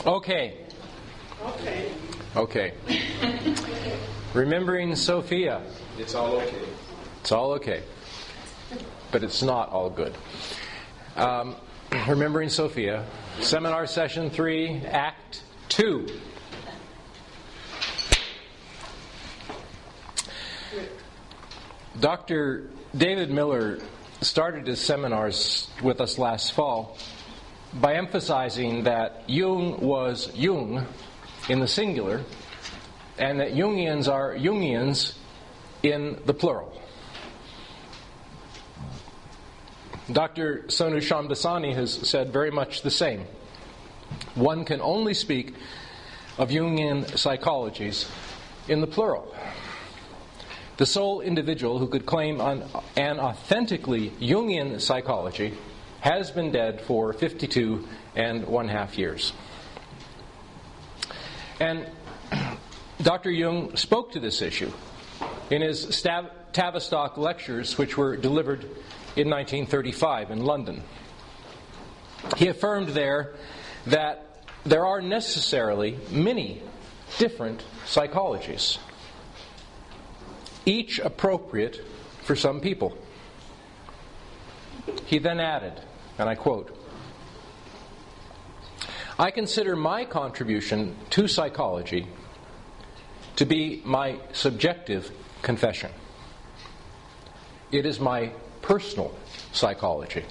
Okay. Remembering Sophia. It's all okay. It's all okay. But it's not all good. Remembering Sophia. Seminar Session 3, Act 2. Dr. David Miller started his seminars with us last fall by emphasizing that Jung was Jung in the singular and that Jungians are Jungians in the plural. Dr. Sonu Shamdasani has said very much the same. One can only speak of Jungian psychologies in the plural. The sole individual who could claim an authentically Jungian psychology has been dead for 52 and 1/2 years. And Dr. Jung spoke to this issue in his Tavistock lectures, which were delivered in 1935 in London. He affirmed there that there are necessarily many different psychologies, each appropriate for some people. He then added, and I quote, "I consider my contribution to psychology to be my subjective confession. It is my personal psychology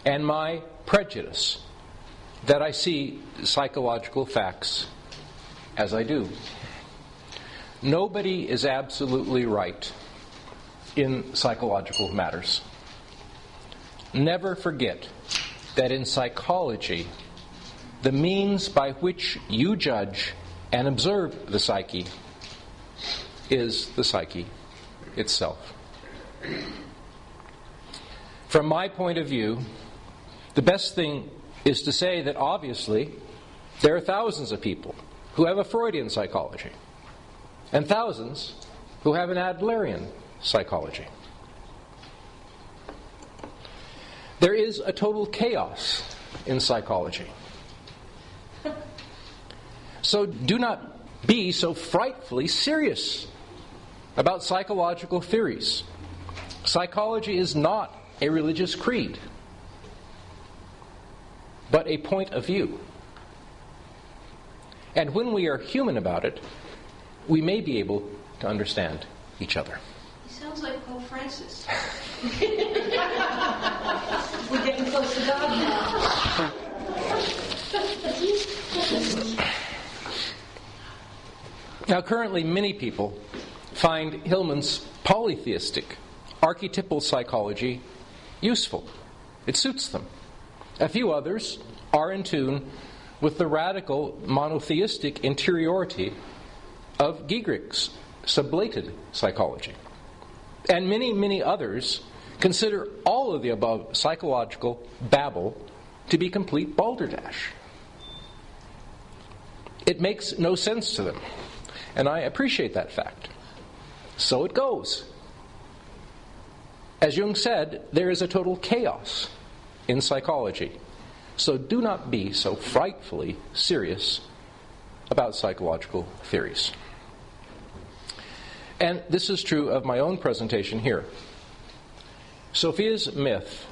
and my prejudice that I see psychological facts as I do. Nobody is absolutely right in psychological matters. Never forget that in psychology, the means by which you judge and observe the psyche is the psyche itself. From my point of view, the best thing is to say that obviously there are thousands of people who have a Freudian psychology and thousands who have an Adlerian psychology. There is a total chaos in psychology. So do not be so frightfully serious about psychological theories. Psychology is not a religious creed, but a point of view. And when we are human about it, we may be able to understand each other." He sounds like Pope Francis. We're getting close to God now. Now, currently, many people find Hillman's polytheistic, archetypal psychology useful. It suits them. A few others are in tune with the radical monotheistic interiority of Giegerich sublated psychology. And many, many others consider all of the above psychological babble to be complete balderdash. It makes no sense to them, and I appreciate that fact. So it goes. As Jung said, there is a total chaos in psychology. So do not be so frightfully serious about psychological theories. And this is true of my own presentation here. Sophia's myth,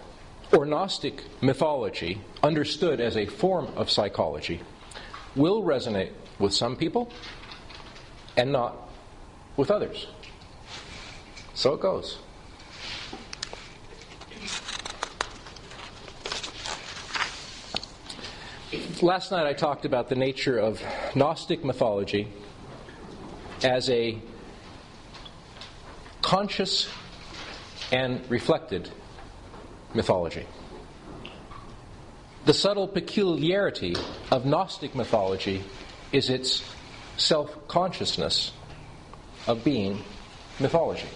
or Gnostic mythology, understood as a form of psychology, will resonate with some people and not with others. So it goes. Last night I talked about the nature of Gnostic mythology as a conscious and reflected mythology. The subtle peculiarity of Gnostic mythology is its self-consciousness of being mythology.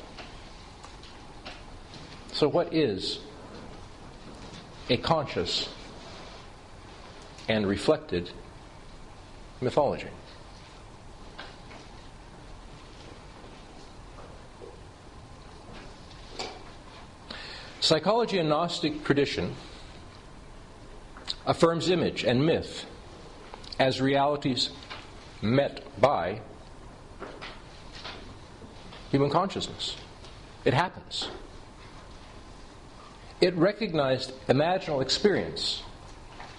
So what is a conscious and reflected mythology? Psychology and Gnostic tradition affirms image and myth as realities met by human consciousness. It happens. It recognized imaginal experience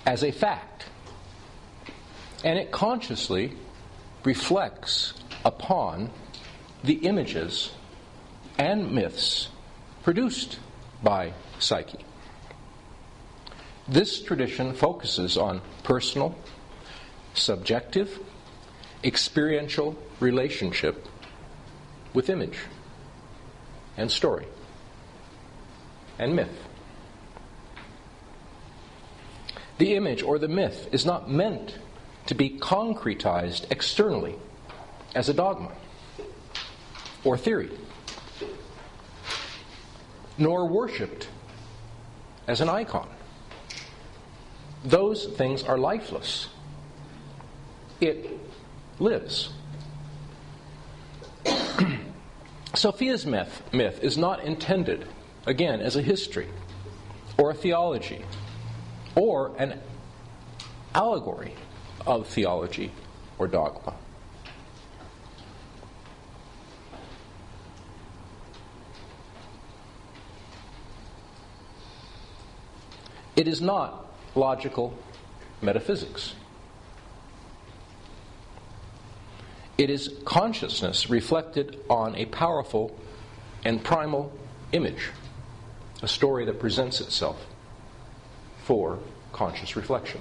as a fact, and it consciously reflects upon the images and myths produced by psyche. This tradition focuses on personal, subjective, experiential relationship with image and story and myth. The image or the myth is not meant to be concretized externally as a dogma or theory, nor worshipped as an icon. Those things are lifeless. It lives. Sophia's myth is not intended, again, as a history or a theology or an allegory of theology or dogma. It is not logical metaphysics. It is consciousness reflected on a powerful and primal image, a story that presents itself for conscious reflection.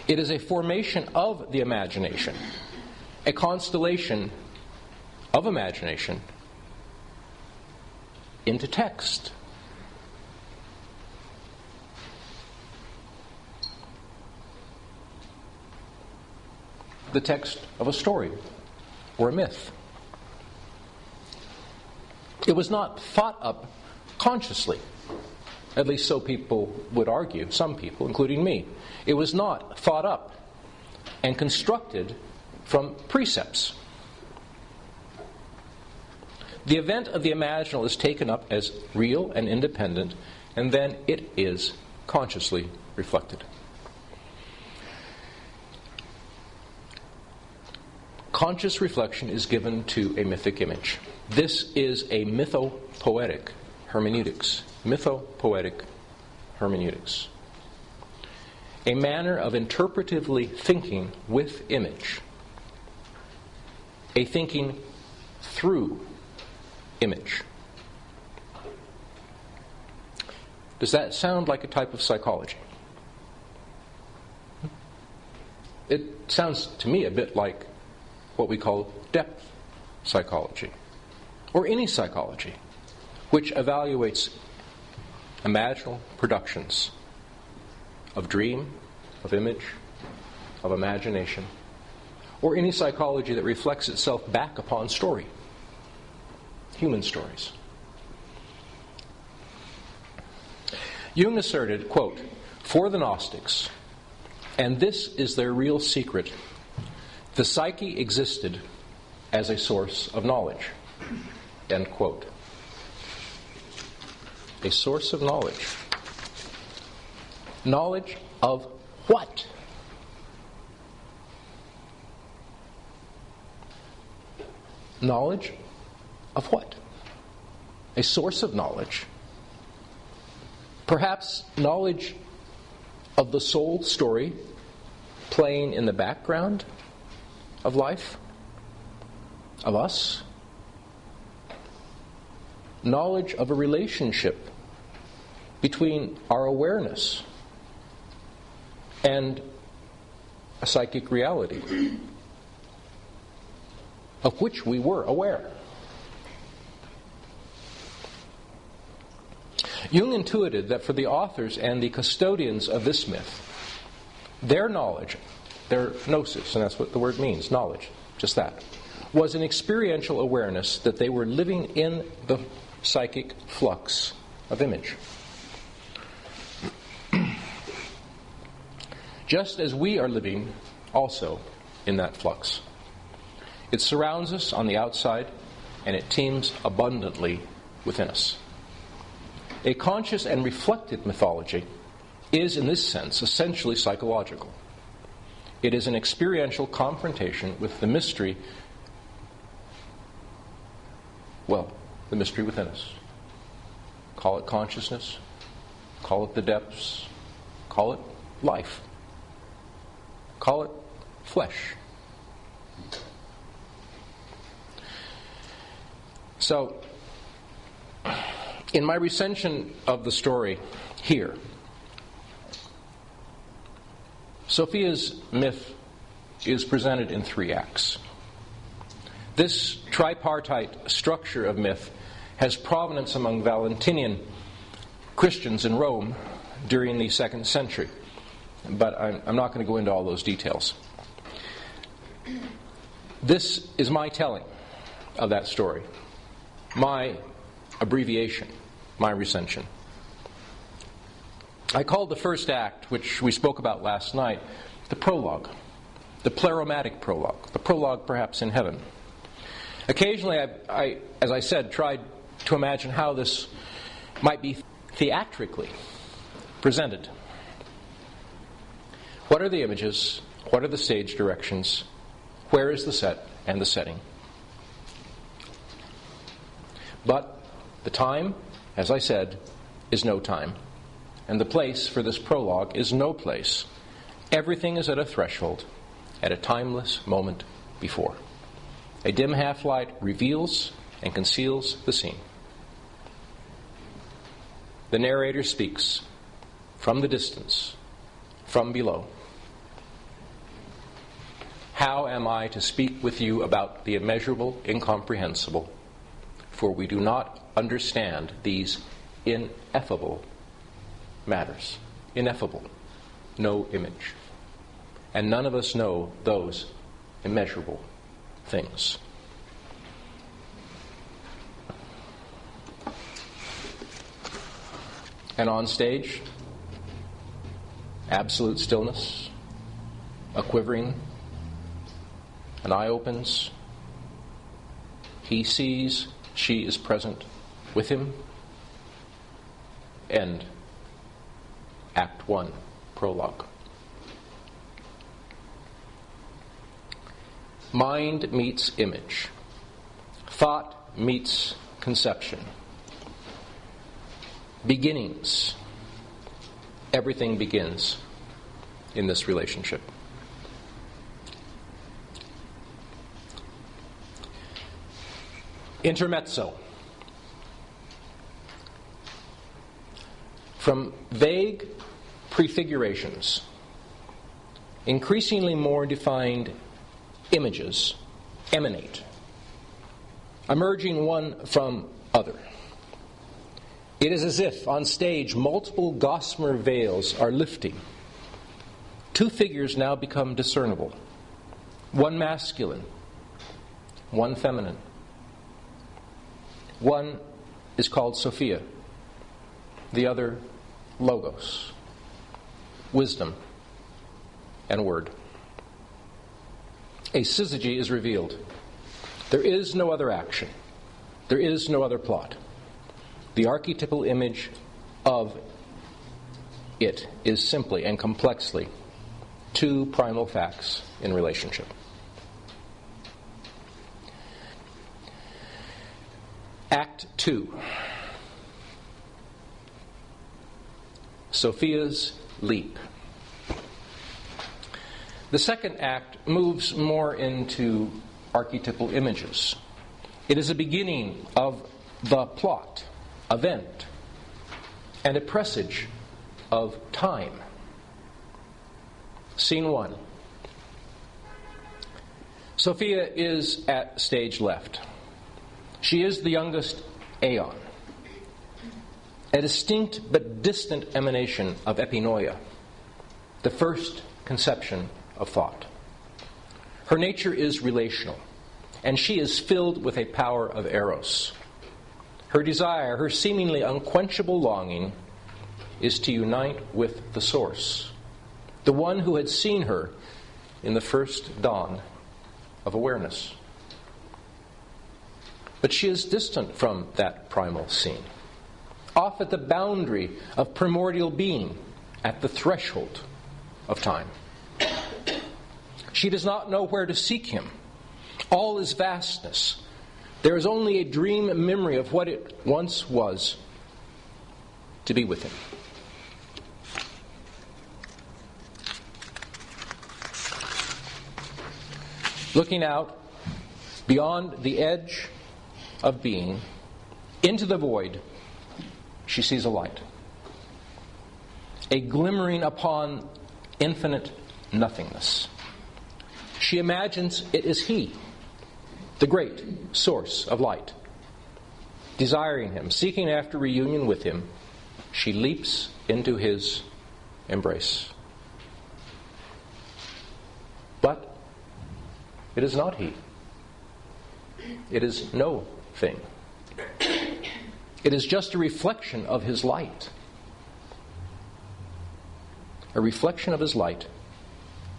It is a formation of the imagination, a constellation of imagination into text. The text of a story or a myth. It was not thought up consciously. At least so people would argue, some people, including me. It was not thought up and constructed from precepts. The event of the imaginal is taken up as real and independent, and then it is consciously reflected. Conscious reflection is given to a mythic image. This is a mythopoetic hermeneutics. Mythopoetic hermeneutics. A manner of interpretively thinking with image. A thinking through image. Does that sound like a type of psychology? It sounds to me a bit like what we call depth psychology, or any psychology, which evaluates imaginal productions of dream, of image, of imagination, or any psychology that reflects itself back upon story, human stories. Jung asserted, quote, "For the Gnostics, and this is their real secret, the psyche existed as a source of knowledge." End quote. A source of knowledge. Knowledge of what? Knowledge of what? A source of knowledge. Perhaps knowledge of the soul story playing in the background of life, of us. Knowledge of a relationship between our awareness and a psychic reality of which we were aware. Jung intuited that for the authors and the custodians of this myth, their knowledge, their gnosis, and that's what the word means, knowledge, just that, was an experiential awareness that they were living in the psychic flux of image. Just as we are living also in that flux. It surrounds us on the outside, and it teems abundantly within us. A conscious and reflected mythology is, in this sense, essentially psychological. It is an experiential confrontation with the mystery, the mystery within us. Call it consciousness, call it the depths, call it life, call it flesh. So, in my recension of the story here, Sophia's myth is presented in 3 acts. This tripartite structure of myth has provenance among Valentinian Christians in Rome during the 2nd century. But I'm not going to go into all those details. This is my telling of that story, my abbreviation, my recension. I called the first act, which we spoke about last night, the prologue, the pleromatic prologue, the prologue perhaps in heaven. Occasionally, I, as I said, tried to imagine how this might be theatrically presented. What are the images? What are the stage directions? Where is the set and the setting? But the time, as I said, is no time. And the place for this prologue is no place. Everything is at a threshold, at a timeless moment before. A dim half-light reveals and conceals the scene. The narrator speaks from the distance, from below. How am I to speak with you about the immeasurable, incomprehensible? For we do not understand these ineffable matters. Ineffable. No image. And none of us know those immeasurable things. And on stage, absolute stillness, a quivering, an eye opens, he sees, she is present with him. End. Act 1, prologue. Mind meets image. Thought meets conception. Beginnings. Everything begins in this relationship. Intermezzo. From vague prefigurations, increasingly more defined images emanate, emerging one from other. It is as if on stage multiple gossamer veils are lifting. 2 figures now become discernible. One masculine, one feminine. One is called Sophia, the other Logos, wisdom and word. A syzygy is revealed. There is no other action. There is no other plot. The archetypal image of it is simply and complexly 2 primal facts in relationship. Act 2. Sophia's leap. The second act moves more into archetypal images. It is a beginning of the plot, event, and a presage of time. Scene 1. Sophia is at stage left. She is the youngest aeon, a distinct but distant emanation of epinoia, the first conception of thought. Her nature is relational, and she is filled with a power of eros. Her desire, her seemingly unquenchable longing, is to unite with the source, the one who had seen her in the first dawn of awareness. But she is distant from that primal scene, off at the boundary of primordial being, at the threshold of time. She does not know where to seek him. All is vastness. There is only a dream memory of what it once was to be with him. Looking out beyond the edge of being, into the void, she sees a light. A glimmering upon infinite nothingness. She imagines it is he, the great source of light. Desiring him, seeking after reunion with him, she leaps into his embrace. But it is not he. It is no thing. It is just a reflection of his light. A reflection of his light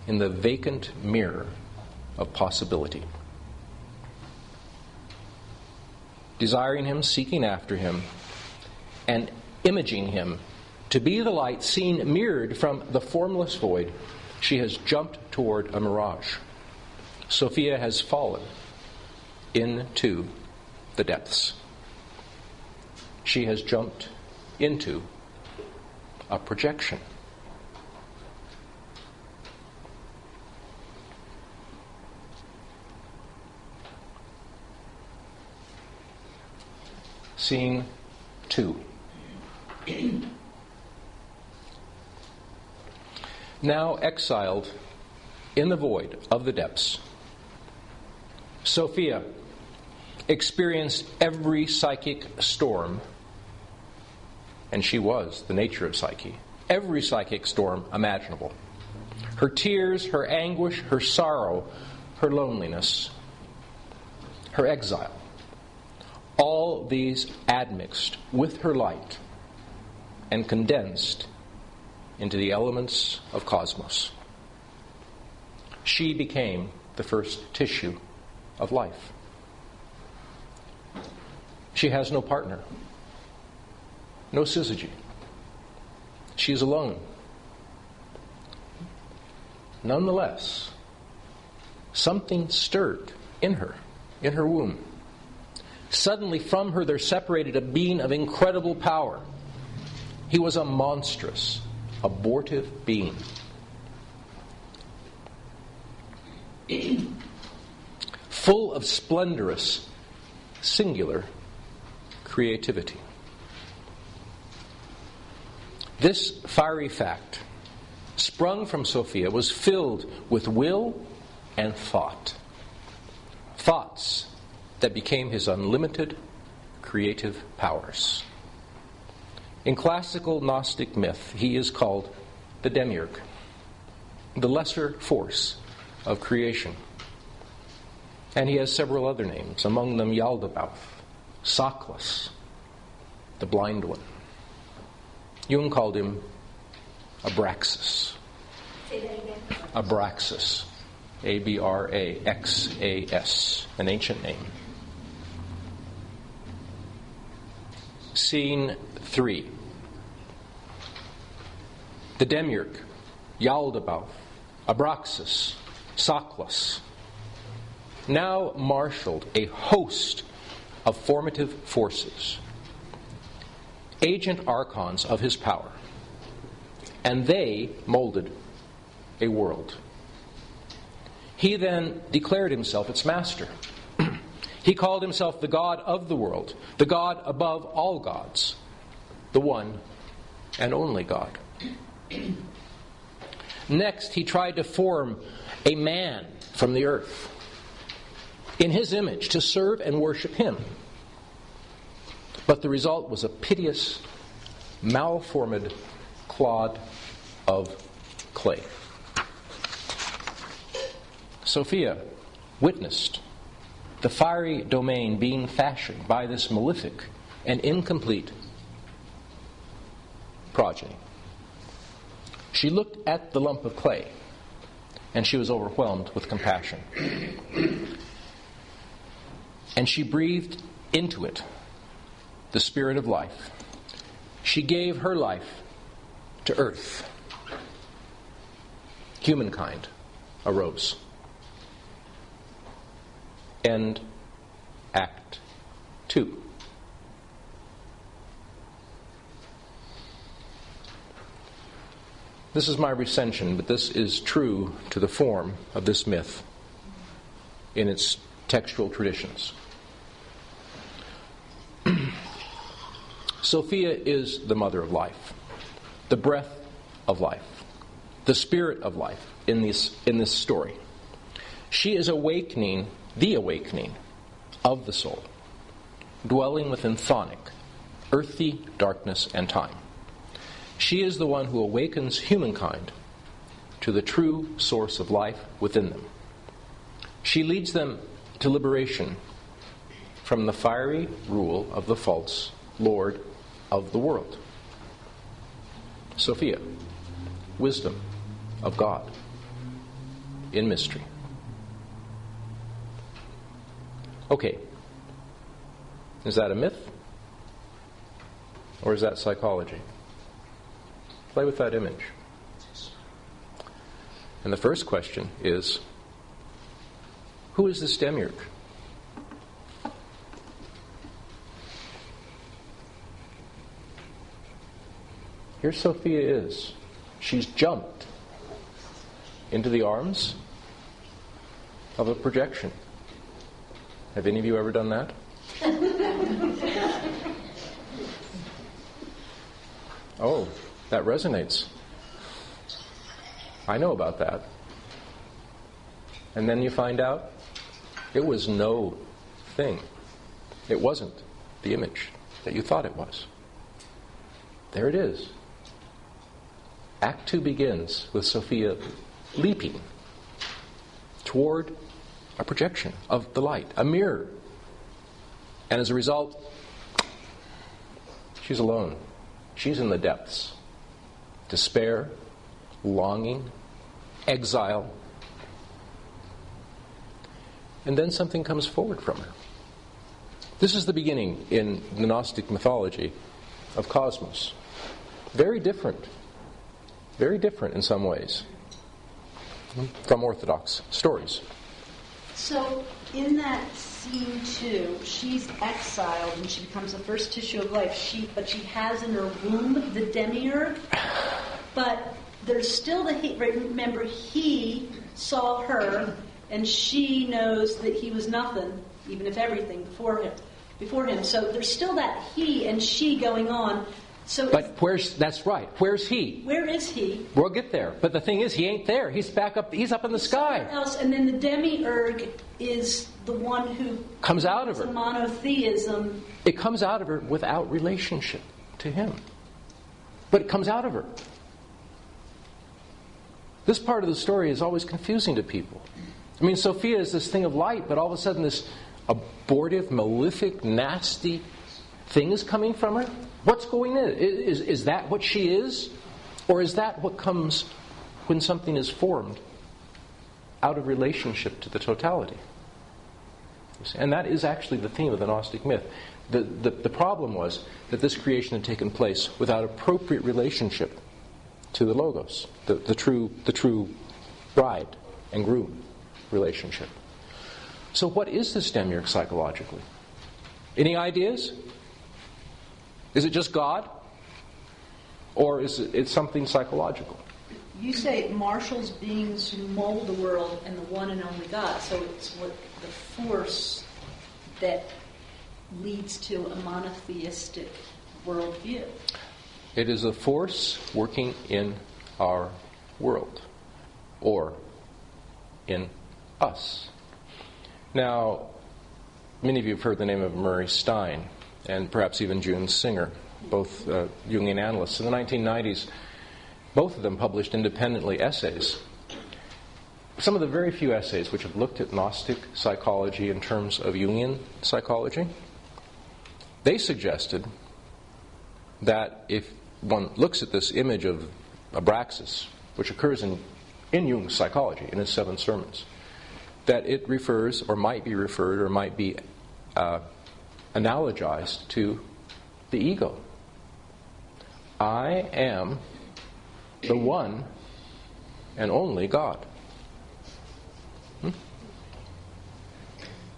in the vacant mirror of possibility. Desiring him, seeking after him, and imaging him to be the light seen mirrored from the formless void, she has jumped toward a mirage. Sophia has fallen into the depths. She has jumped into a projection. Scene 2. Now exiled in the void of the depths, Sophia experienced every psychic storm, and she was the nature of psyche, every psychic storm imaginable. Her tears, her anguish, her sorrow, her loneliness, her exile. All these admixed with her light and condensed into the elements of cosmos. She became the first tissue of life. She has no partner, no syzygy. She is alone. Nonetheless, something stirred in her womb. Suddenly from her there separated a being of incredible power. He was a monstrous, abortive being. Full of splendorous, singular creativity. This fiery fact, sprung from Sophia, was filled with will and thought. Thoughts that became his unlimited creative powers. In classical Gnostic myth, he is called the demiurge, the lesser force of creation. And he has several other names, among them Yaldabaoth, Sockless, the blind one. Jung called him Abraxas. Say that again. Abraxas. Abraxas, an ancient name. Scene 3. The demiurge, Yaldabaoth, Abraxas, Sockless, now marshaled a host of formative forces, agent archons of his power, and they molded a world. He then declared himself its master. He called himself the God of the world, the God above all gods, the one and only God. Next, he tried to form a man from the earth, in his image, to serve and worship him. But the result was a piteous, malformed clod of clay. Sophia witnessed the fiery domain being fashioned by this malefic and incomplete progeny. She looked at the lump of clay, and she was overwhelmed with compassion. And she breathed into it the spirit of life. She gave her life to earth. humankind arose. End Act 2. This is my recension, but this is true to the form of this myth in its textual traditions. Sophia is the mother of life, the breath of life, the spirit of life in this story. She is awakening, the awakening of the soul, dwelling within chthonic, earthy darkness and time. She is the one who awakens humankind to the true source of life within them. She leads them to liberation from the fiery rule of the false Lord of the world. Sophia, wisdom of God in mystery. Okay, is that a myth? Or is that psychology? Play with that image. And the first question is, who is this demiurge? Here Sophia is. She's jumped into the arms of a projection. Have any of you ever done that? Oh, that resonates. I know about that. And then you find out it was no thing. It wasn't the image that you thought it was. There it is. Act 2 begins with Sophia leaping toward a projection of the light, a mirror. And as a result, she's alone. She's in the depths. Despair, longing, exile. And then something comes forward from her. This is the beginning in the Gnostic mythology of cosmos. Very different in some ways from Orthodox stories. So in that scene too, she's exiled and she becomes the first tissue of life. But she has in her womb the demiurge. But there's still the he. Remember, he saw her, and she knows that he was nothing, even if everything before him. So there's still that he and she going on. So but that's right. Where's he? Where is he? We'll get there. But the thing is, he ain't there. He's back up. He's up in the sky. Somewhere else, and then the demiurge is the one who comes out of her. Monotheism. It comes out of her without relationship to him, but it comes out of her. This part of the story is always confusing to people. I mean, Sophia is this thing of light, but all of a sudden this abortive, malefic, nasty thing is coming from her. What's going in? Is that what she is? Or is that what comes when something is formed out of relationship to the totality? And that is actually the theme of the Gnostic myth. The problem was that this creation had taken place without appropriate relationship to the Logos, the true bride and groom relationship. So what is this demiurge psychologically? Any ideas? Is it just God? Or is it something psychological? You say it marshals beings who mold the world and the one and only God. So it's what the force that leads to a monotheistic worldview. It is a force working in our world, or in us. Now, many of you have heard the name of Murray Stein, and perhaps even June Singer, both Jungian analysts. In the 1990s, both of them published independently essays. Some of the very few essays which have looked at Gnostic psychology in terms of Jungian psychology, they suggested that if one looks at this image of Abraxas, which occurs in Jung's psychology, in his 7 sermons, that it refers, or might be referred, or might be analogized to the ego. I am the one and only God.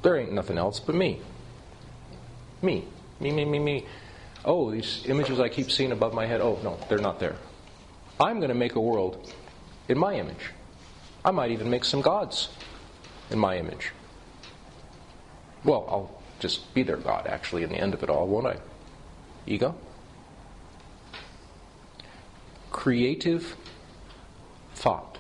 There ain't nothing else but me. Me. Me. Oh, these images I keep seeing above my head, oh, no, they're not there. I'm going to make a world in my image. I might even make some gods in my image. Well, I'll just be their God, actually, in the end of it all, won't I? Ego? Creative thought.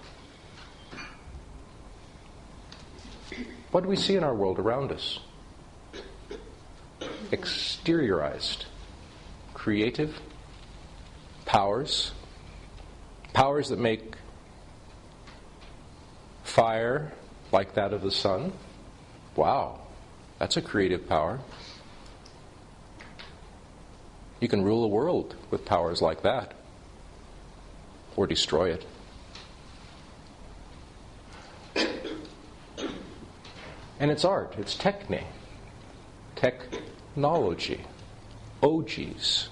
What do we see in our world around us? Exteriorized, creative powers. Powers that make fire like that of the sun. Wow, that's a creative power. You can rule a world with powers like that, or destroy it. And it's art, it's techne, technology, OGs.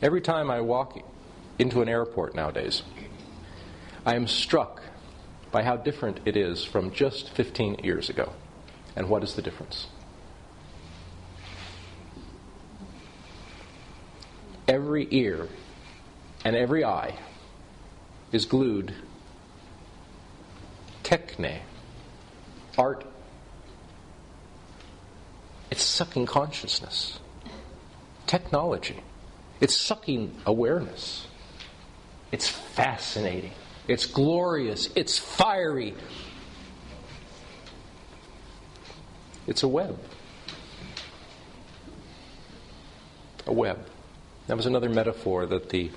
Every time I walk into an airport nowadays, I am struck by how different it is from just 15 years ago. And what is the difference? Every ear and every eye is glued. Techne. Art. It's sucking consciousness. Technology. It's sucking awareness. It's fascinating. It's glorious. It's fiery. It's a web. A web. That was another metaphor that the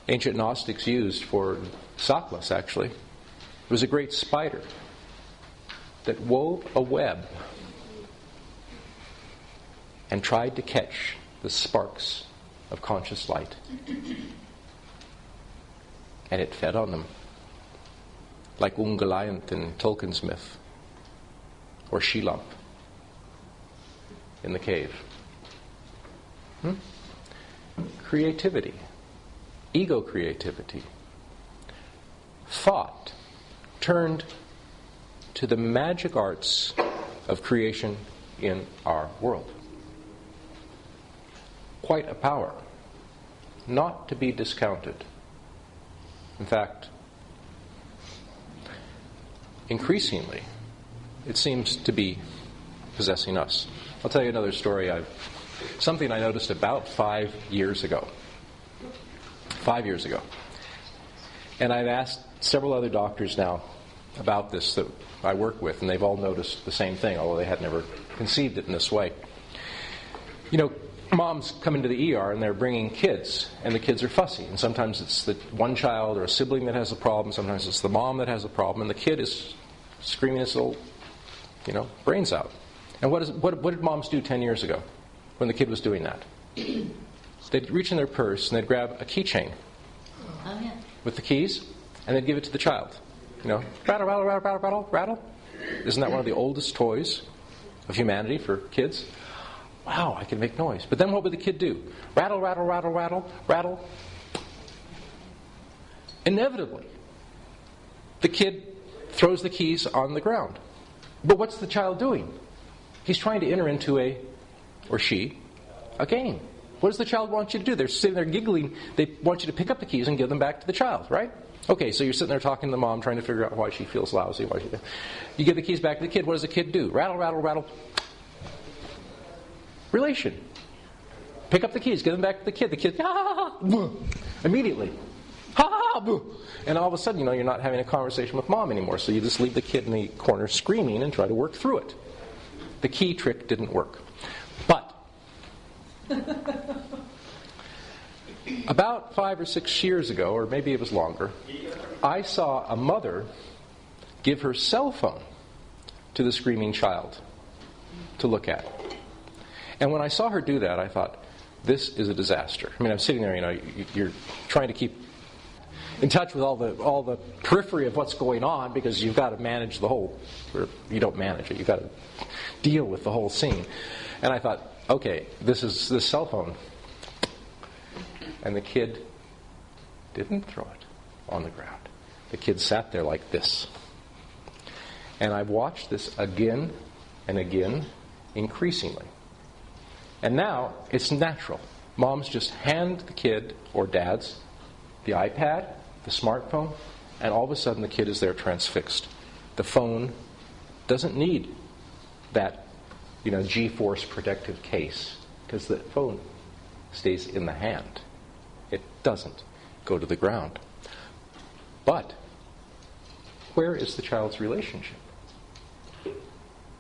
ancient Gnostics used for Saklas, actually. It was a great spider that wove a web and tried to catch the sparks of conscious light. And it fed on them, like Ungoliant in Tolkien's myth, or Shelamp in the cave. Creativity, ego creativity, thought turned to the magic arts of creation in our world. Quite a power, not to be discounted. In fact, increasingly, it seems to be possessing us. I'll tell you another story. Something I noticed about 5 years ago. 5 years ago. And I've asked several other doctors now about this that I work with, and they've all noticed the same thing, although they had never conceived it in this way. You know, moms come into the ER and they're bringing kids, and the kids are fussy. And sometimes it's the one child or a sibling that has a problem, sometimes it's the mom that has a problem, and the kid is screaming his little, brains out. And what did moms do 10 years ago when the kid was doing that? They'd reach in their purse and they'd grab a keychain with the keys, and they'd give it to the child. Rattle, rattle, rattle, rattle, rattle, rattle. Isn't that one of the oldest toys of humanity for kids? Wow, I can make noise. But then what would the kid do? Rattle, rattle, rattle, rattle, rattle. Inevitably, the kid throws the keys on the ground. But what's the child doing? He's trying to enter into a game. What does the child want you to do? They're sitting there giggling. They want you to pick up the keys and give them back to the child, right? Okay, so you're sitting there talking to the mom, trying to figure out why she feels lousy. You give the keys back to the kid. What does the kid do? Rattle, rattle, rattle. Relation. Pick up the keys, give them back to the kid. The kid, immediately. And all of a sudden, you're not having a conversation with mom anymore. So you just leave the kid in the corner screaming and try to work through it. The key trick didn't work. But about 5 or 6 years ago, or maybe it was longer, I saw a mother give her cell phone to the screaming child to look at. And when I saw her do that, I thought, this is a disaster. I mean, I'm sitting there, you're trying to keep in touch with all the periphery of what's going on, because you've got to manage the whole, or you don't manage it, you've got to deal with the whole scene. And I thought, okay, this is cell phone. And the kid didn't throw it. on the ground. The kid sat there like this. And I've watched this again and again, increasingly. And now it's natural. Moms just hand the kid, or dads, the iPad, the smartphone, and all of a sudden the kid is there transfixed. The phone doesn't need that, G-force protective case, because the phone stays in the hand. It doesn't go to the ground. But where is the child's relationship?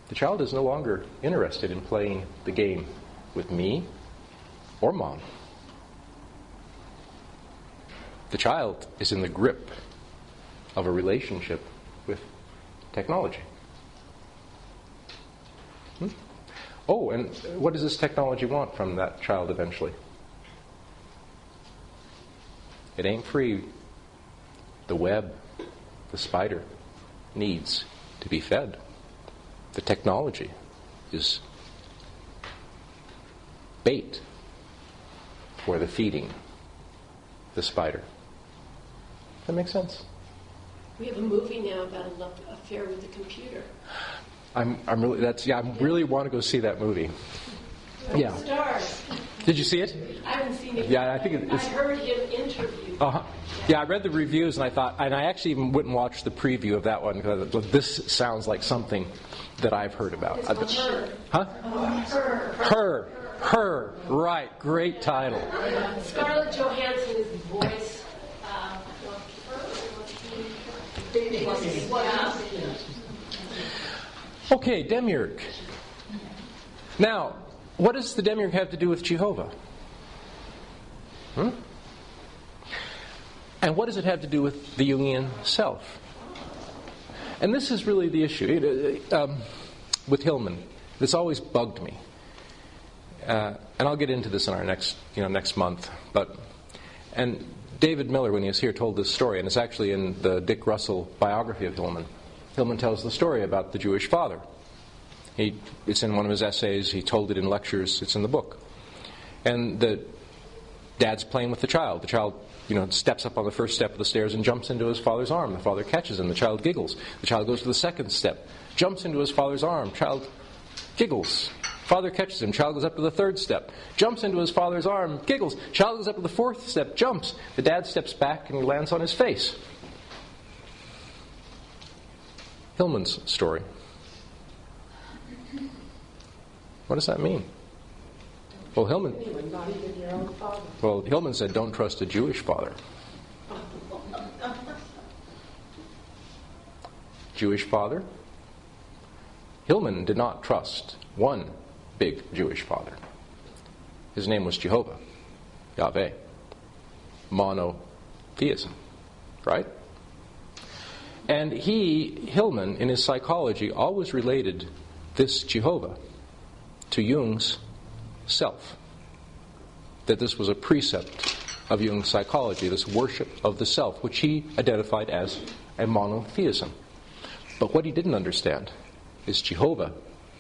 The child is no longer interested in playing the game with me or mom. The child is in the grip of a relationship with technology. Oh, and what does this technology want from that child eventually? It ain't free. The web, the spider, needs to be fed. The technology is bait for the feeding, the spider. Does that make sense? We have a movie now about a love affair with the computer. I really want to go see that movie. Yeah. Stars. Did you see it? I haven't seen it. Yeah, I think it's. I heard him interviewed. Yeah, I read the reviews and I actually even went and watched the preview of that one because this sounds like something that I've heard about. It's called Her. Huh? Her. Right. Great title. Scarlett Johansson is the voice. Okay, demiurge. Now, what does the demiurge have to do with Jehovah? And what does it have to do with the Jungian self? And this is really the issue with Hillman. This always bugged me, and I'll get into this in our next month. And David Miller, when he was here, told this story, and it's actually in the Dick Russell biography of Hillman. Hillman tells the story about the Jewish father. It's in one of his essays. He told it in lectures. It's in the book. And the dad's playing with the child. The child, steps up on the first step of the stairs and jumps into his father's arm. The father catches him. The child giggles. The child goes to the second step, jumps into his father's arm. Child giggles. Father catches him. Child goes up to the third step, jumps into his father's arm, giggles. Child goes up to the fourth step, jumps. The dad steps back and he lands on his face. Hillman's story. What does that mean? Well, Hillman said, don't trust a Jewish father. Jewish father? Hillman did not trust one big Jewish father. His name was Jehovah, Yahweh. Monotheism, right? And Hillman, in his psychology, always related this Jehovah to Jung's self. That this was a precept of Jung's psychology, this worship of the self, which he identified as a monotheism. But what he didn't understand is Jehovah,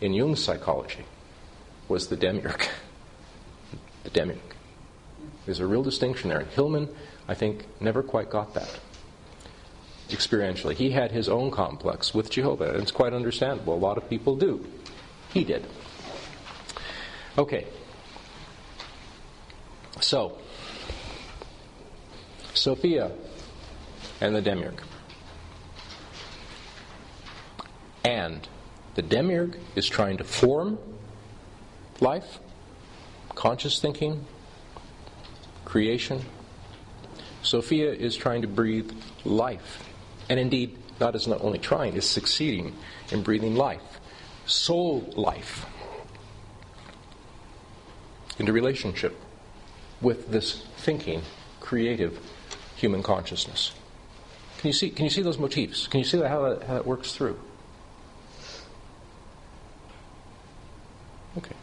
in Jung's psychology, was the demiurge. The demiurge. There's a real distinction there. Hillman, I think, never quite got that. Experientially. He had his own complex with Jehovah, and it's quite understandable. A lot of people do. He did. Okay. So, Sophia and the demiurge. And the demiurge is trying to form life, conscious thinking, creation. Sophia is trying to breathe life. And indeed, God is not only trying, is succeeding in breathing life, soul life, into relationship with this thinking, creative human consciousness. Can you see those motifs? Can you see how that works through? Okay.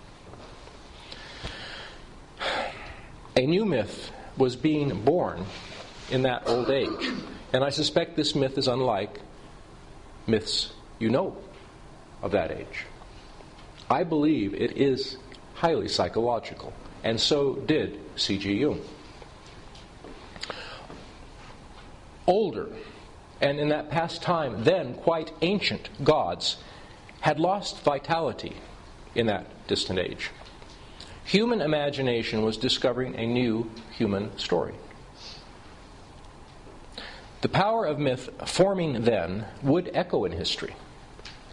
A new myth was being born in that old age. And I suspect this myth is unlike myths of that age. I believe it is highly psychological. And so did C.G. Jung. older, and in that past time, then quite ancient gods had lost vitality in that distant age. Human imagination was discovering a new human story. The power of myth forming then would echo in history,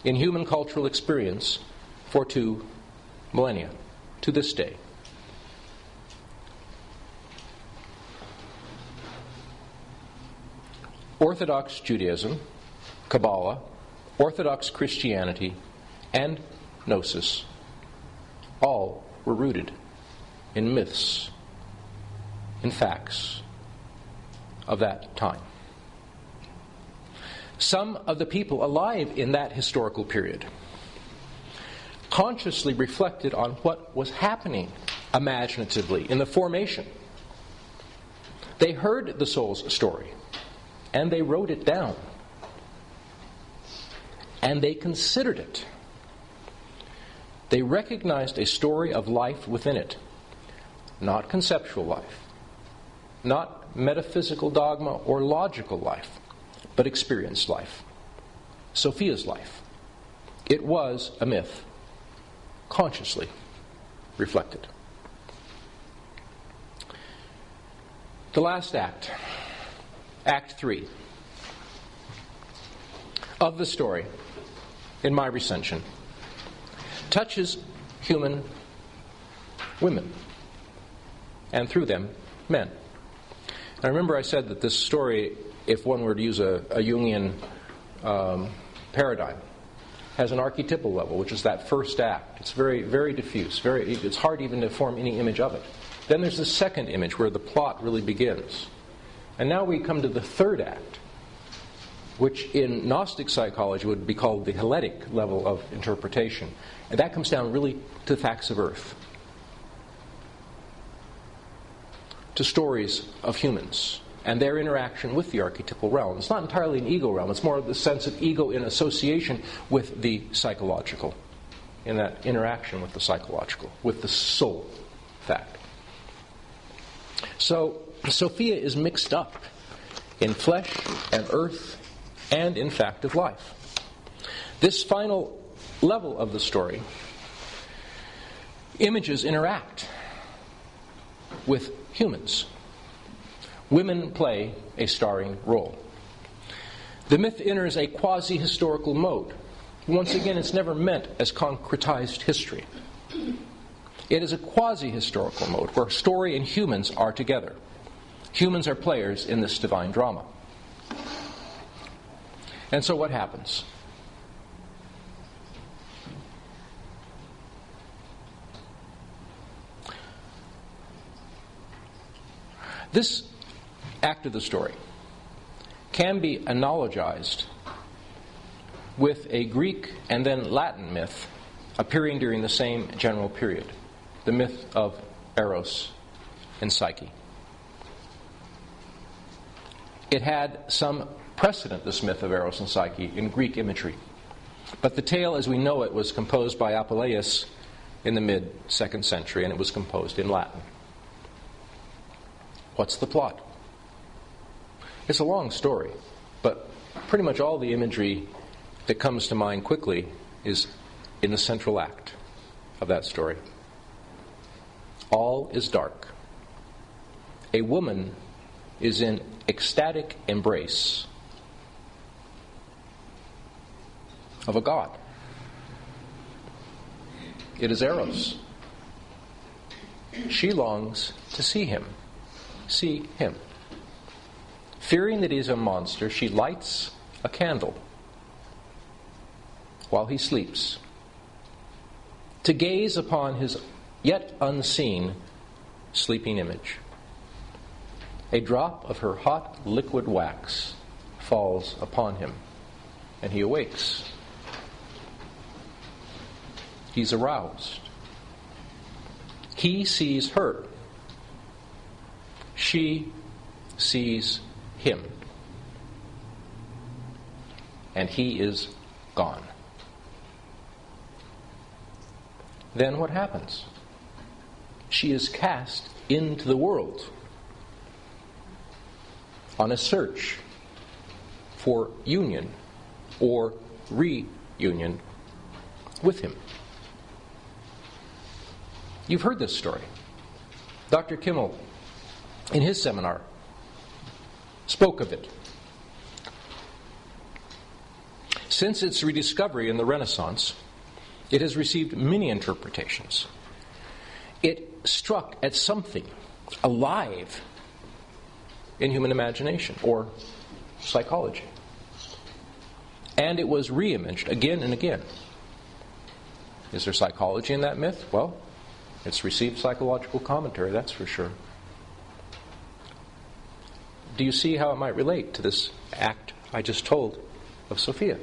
in human cultural experience, for 2 millennia, to this day. Orthodox Judaism, Kabbalah, Orthodox Christianity, and Gnosis all were rooted in myths, in facts of that time. Some of the people alive in that historical period consciously reflected on what was happening imaginatively in the formation. They heard the soul's story, and they wrote it down, and they considered it. They recognized a story of life within it, not conceptual life, not metaphysical dogma or logical life, but experienced life. Sophia's life. It was a myth, consciously reflected. The last act, Act 3, of the story, in my recension, touches human women, and through them, men. Now remember I said that this story, if one were to use a Jungian paradigm, has an archetypal level, which is that first act. It's very, very diffuse. It's hard even to form any image of it. Then there's the second image where the plot really begins. And now we come to the third act, which in Gnostic psychology would be called the Helletic level of interpretation. And that comes down really to facts of earth, to stories of humans and their interaction with the archetypal realm. It's not entirely an ego realm. It's more of the sense of ego in association with the psychological, in that interaction with the psychological, with the soul fact. So Sophia is mixed up in flesh and earth and in fact of life. This final level of the story, images interact with humans. Women play a starring role. The myth enters a quasi-historical mode. Once again, it's never meant as concretized history. It is a quasi-historical mode where story and humans are together. Humans are players in this divine drama. And so what happens? This act of the story can be analogized with a Greek and then Latin myth appearing during the same general period, the myth of Eros and Psyche. It had some precedent, this myth of Eros and Psyche, in Greek imagery. But the tale as we know it was composed by Apuleius in the mid-2nd century, and it was composed in Latin. What's the plot? It's a long story, but pretty much all the imagery that comes to mind quickly is in the central act of that story. All is dark. A woman is in ecstatic embrace of a god. It is Eros. She longs to see him. Fearing that he is a monster, she lights a candle while he sleeps to gaze upon his yet unseen sleeping image. A drop of her hot liquid wax falls upon him, and he awakes. He's aroused. He sees her. She sees him. And he is gone. Then what happens? She is cast into the world on a search for union or reunion with him. You've heard this story. Dr. Kimmel, in his seminar, spoke of it. Since its rediscovery in the Renaissance, it has received many interpretations. It struck at something alive in human imagination or psychology. And it was reimaged again and again. Is there psychology in that myth? Well, it's received psychological commentary, that's for sure. Do you see how it might relate to this act I just told of Sophia?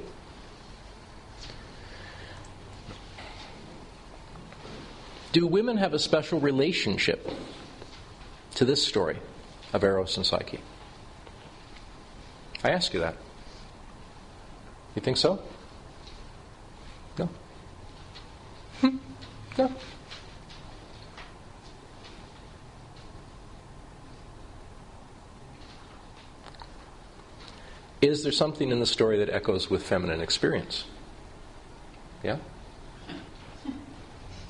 Do women have a special relationship to this story of Eros and Psyche? I ask you that. You think so? No. No. Is there something in the story that echoes with feminine experience? Yeah?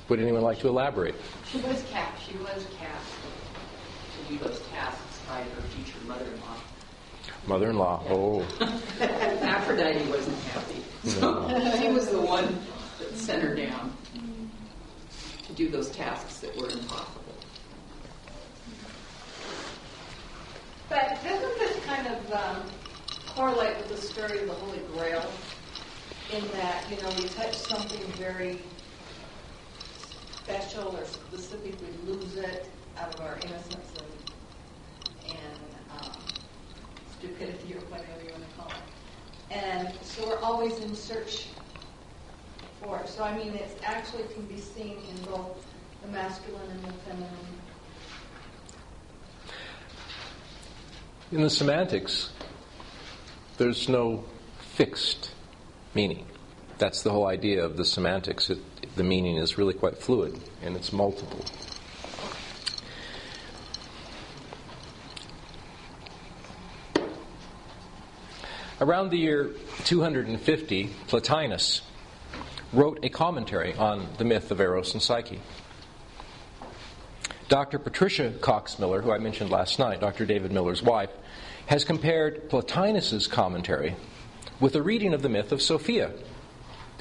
Would anyone like to elaborate? She was cast to do those tasks by her future mother-in-law. Mother-in-law, oh. Aphrodite wasn't happy. So she was the one that sent her down to do those tasks that were impossible. But doesn't this kind of correlate with the story of the Holy Grail? In that, we touch something very special or specific, we lose it out of our innocence and stupidity or whatever you want to call it. And so we're always in search for it. So it actually can be seen in both the masculine and the feminine. In the semantics, there's no fixed meaning. That's the whole idea of the semantics. The meaning is really quite fluid, and it's multiple. Around the year 250, Plotinus wrote a commentary on the myth of Eros and Psyche. Dr. Patricia Cox Miller, who I mentioned last night, Dr. David Miller's wife, has compared Plotinus's commentary with a reading of the myth of Sophia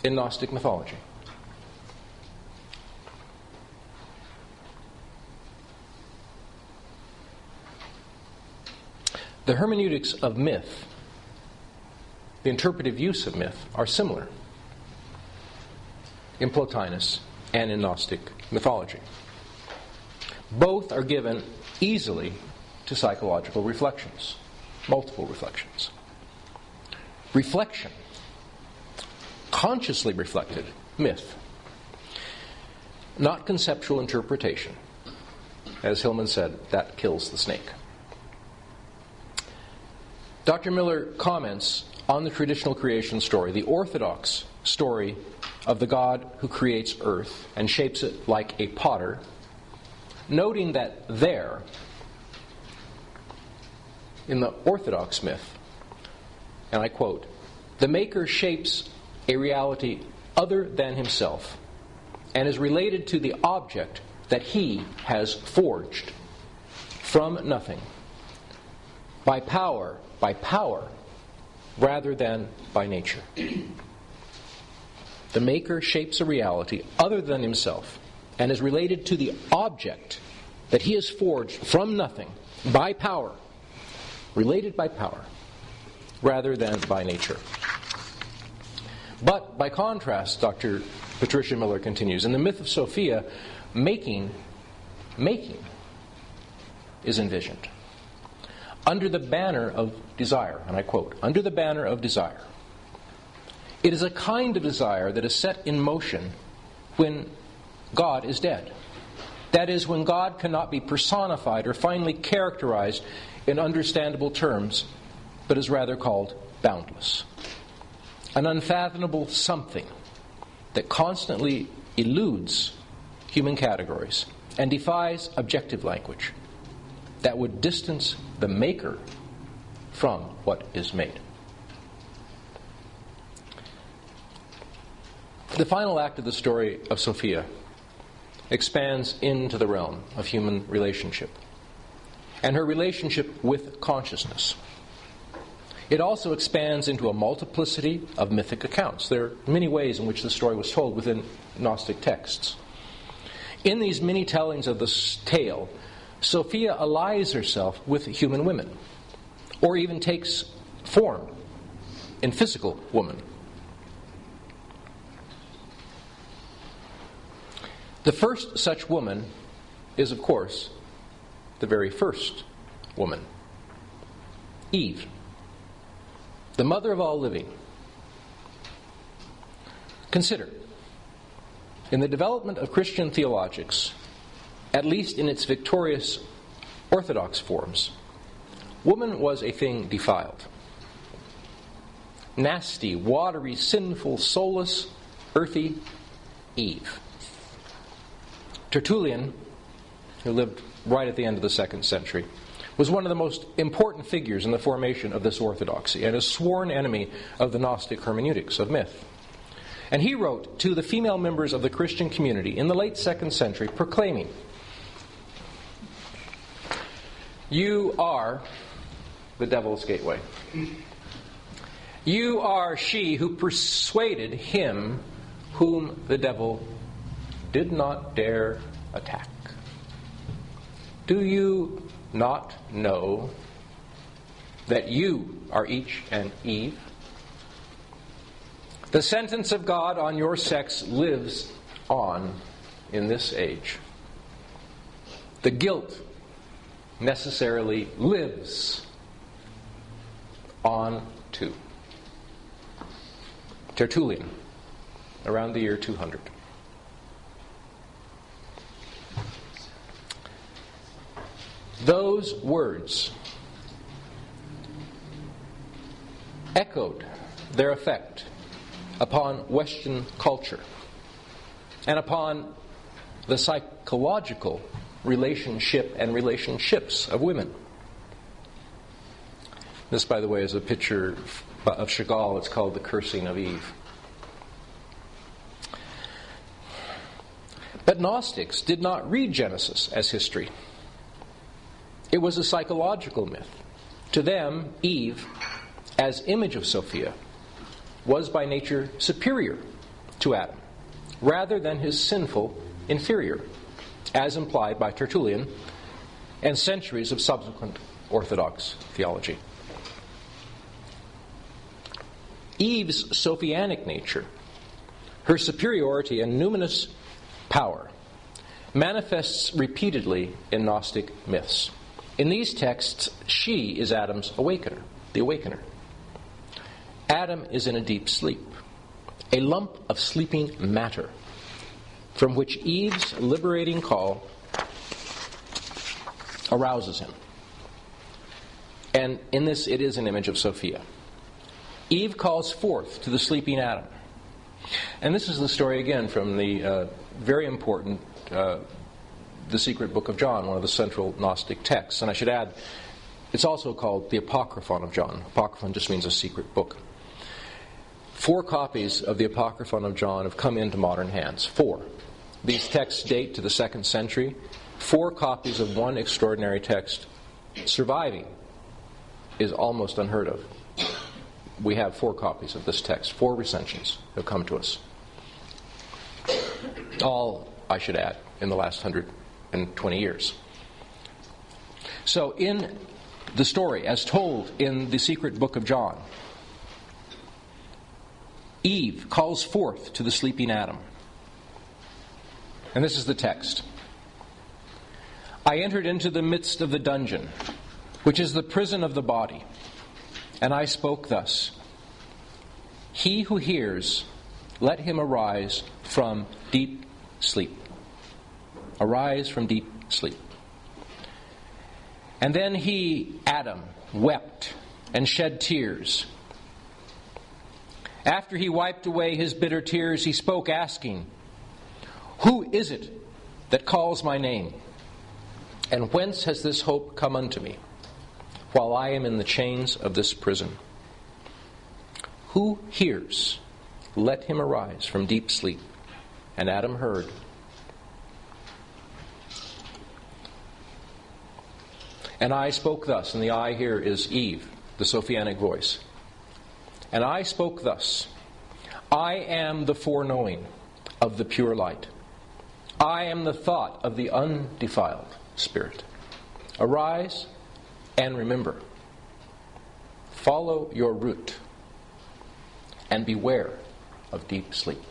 in Gnostic mythology. The hermeneutics of myth, the interpretive use of myth, are similar in Plotinus and in Gnostic mythology. Both are given easily to psychological reflections, multiple reflections. Reflection, consciously reflected myth, not conceptual interpretation. As Hillman said, that kills the snake. Dr. Miller comments on the traditional creation story, the orthodox story of the God who creates earth and shapes it like a potter, noting that there, in the orthodox myth, and I quote, "The Maker shapes a reality other than himself and is related to the object that he has forged from nothing by power, rather than by nature." The Maker shapes a reality other than himself and is related to the object that he has forged from nothing by power, related by power, rather than by nature. But by contrast, Dr. Patricia Miller continues, in the myth of Sophia, making is envisioned under the banner of desire, and I quote, "Under the banner of desire. It is a kind of desire that is set in motion when God is dead. That is, when God cannot be personified or finally characterized in understandable terms, but is rather called boundless. An unfathomable something that constantly eludes human categories and defies objective language, that would distance the Maker from what is made." The final act of the story of Sophia expands into the realm of human relationship and her relationship with consciousness. It also expands into a multiplicity of mythic accounts. There are many ways in which the story was told within Gnostic texts. In these many tellings of the tale, Sophia allies herself with human women, or even takes form in physical woman. The first such woman is, of course, the very first woman, Eve, the mother of all living. Consider, in the development of Christian theologics, at least in its victorious orthodox forms, woman was a thing defiled. Nasty, watery, sinful, soulless, earthy Eve. Tertullian, who lived right at the end of the 2nd century, was one of the most important figures in the formation of this orthodoxy and a sworn enemy of the Gnostic hermeneutics of myth. And he wrote to the female members of the Christian community in the late 2nd century, proclaiming, "You are the devil's gateway. You are she who persuaded him whom the devil did not dare attack. Do you not know that you are each an Eve? The sentence of God on your sex lives on in this age. The guilt necessarily lives on too." Tertullian, around the year 200. Those words echoed their effect upon Western culture and upon the psychological relationship and relationships of women. This, by the way, is a picture of Chagall. It's called The Cursing of Eve. But Gnostics did not read Genesis as history. It was a psychological myth. To them, Eve, as image of Sophia, was by nature superior to Adam, rather than his sinful inferior, as implied by Tertullian and centuries of subsequent Orthodox theology. Eve's Sophianic nature, her superiority and numinous power, manifests repeatedly in Gnostic myths. In these texts, she is Adam's awakener, the awakener. Adam is in a deep sleep, a lump of sleeping matter, from which Eve's liberating call arouses him. And in this, it is an image of Sophia. Eve calls forth to the sleeping Adam. And this is the story again from the very important The Secret Book of John, one of the central Gnostic texts. And I should add, it's also called the Apocryphon of John. Apocryphon just means a secret book. 4 copies of the Apocryphon of John have come into modern hands. 4. These texts date to the 2nd century. 4 copies of one extraordinary text surviving is almost unheard of. We have 4 copies of this text. 4 recensions have come to us. All, I should add, in the last 120 years. So in the story, as told in the Secret Book of John, Eve calls forth to the sleeping Adam. And this is the text. "I entered into the midst of the dungeon, which is the prison of the body, and I spoke thus, He who hears, let him arise from deep sleep." Arise from deep sleep. "And then he, Adam, wept and shed tears. After he wiped away his bitter tears, he spoke, asking, Who is it that calls my name? And whence has this hope come unto me, while I am in the chains of this prison? Who hears? let him arise from deep sleep. And Adam heard. And I spoke thus, and the I here is Eve, the Sophianic voice. And I spoke thus, I am the foreknowing of the pure light. I am the thought of the undefiled spirit. Arise and remember. Follow your route and beware of deep sleep.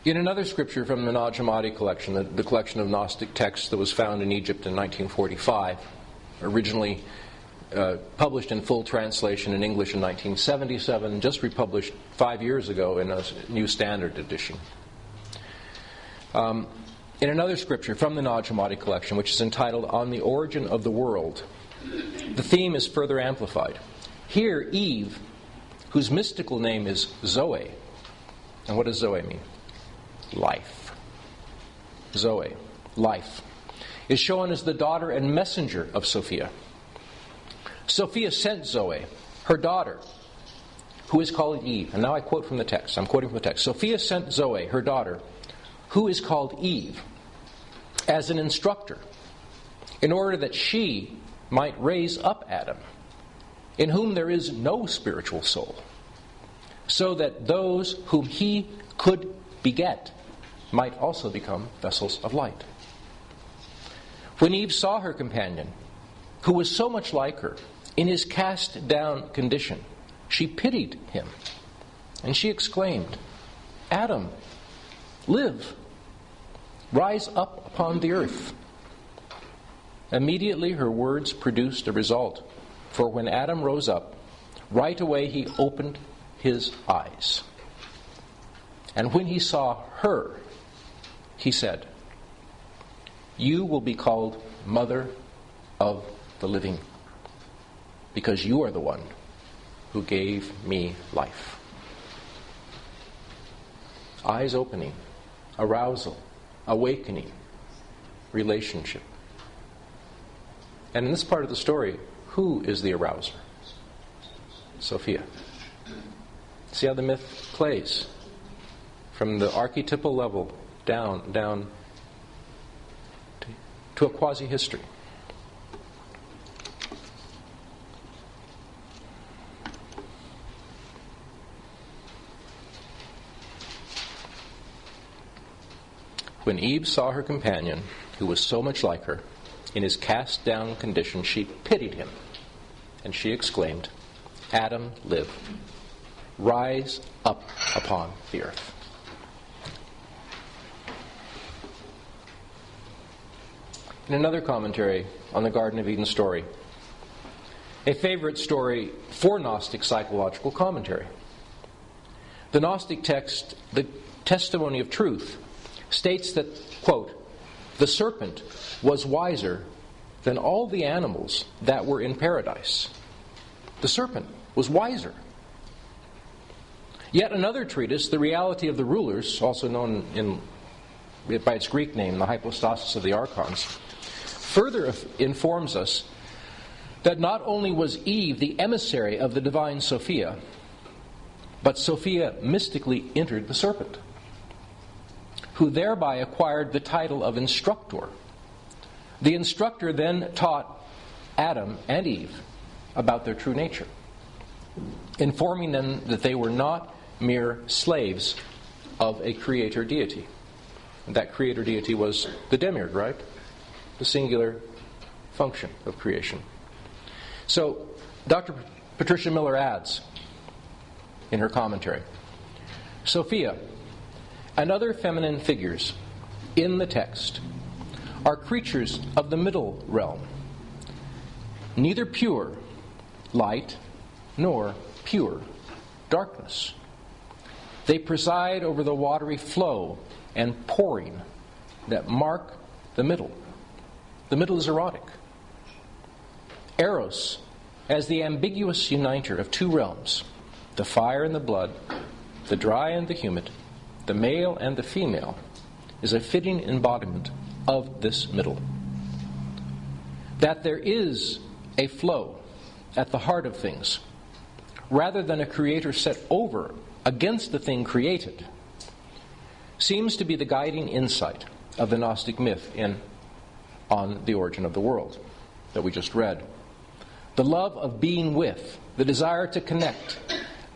In another scripture from the Nag Hammadi collection, the collection of Gnostic texts that was found in Egypt in 1945, originally published in full translation in English in 1977, just republished 5 years ago in a New Standard edition. In another scripture from the Nag Hammadi collection, which is entitled On the Origin of the World, the theme is further amplified. Here, Eve, whose mystical name is Zoe, and what does Zoe mean? Life. Zoe, life, is shown as the daughter and messenger of Sophia. Sophia sent Zoe, her daughter, who is called Eve. And now I quote from the text. I'm quoting from the text. Sophia sent Zoe, her daughter, who is called Eve, as an instructor, in order that she might raise up Adam, in whom there is no spiritual soul, so that those whom he could beget might also become vessels of light. When Eve saw her companion, who was so much like her, in his cast down condition, she pitied him, and she exclaimed, Adam, live, rise up upon the earth. Immediately her words produced a result, for when Adam rose up, right away he opened his eyes. And when he saw her, he said, you will be called Mother of the Living, because you are the one who gave me life. Eyes opening, arousal, awakening, relationship. And in this part of the story, who is the arouser? Sophia. See how the myth plays from the archetypal level down to a quasi-history. When Eve saw her companion, who was so much like her, in his cast-down condition, she pitied him, and she exclaimed, Adam, live. Rise up upon the earth. In another commentary on the Garden of Eden story, a favorite story for Gnostic psychological commentary, the Gnostic text, the Testimony of Truth, states that, quote, the serpent was wiser than all the animals that were in paradise. The serpent was wiser. Yet another treatise, The Reality of the Rulers, also known by its Greek name, the Hypostasis of the Archons, further informs us that not only was Eve the emissary of the divine Sophia, but Sophia mystically entered the serpent, who thereby acquired the title of instructor. The instructor then taught Adam and Eve about their true nature, informing them that they were not mere slaves of a creator deity. That creator deity was the demiurge, right? The singular function of creation. So, Dr. Patricia Miller adds in her commentary, Sophia and other feminine figures in the text are creatures of the middle realm, neither pure light nor pure darkness. They preside over the watery flow and pouring that mark the middle. The middle is erotic. Eros, as the ambiguous uniter of two realms, the fire and the blood, the dry and the humid, the male and the female, is a fitting embodiment of this middle. That there is a flow at the heart of things, rather than a creator set over against the thing created, seems to be the guiding insight of the Gnostic myth on the origin of the world that we just read. The love of being with, the desire to connect,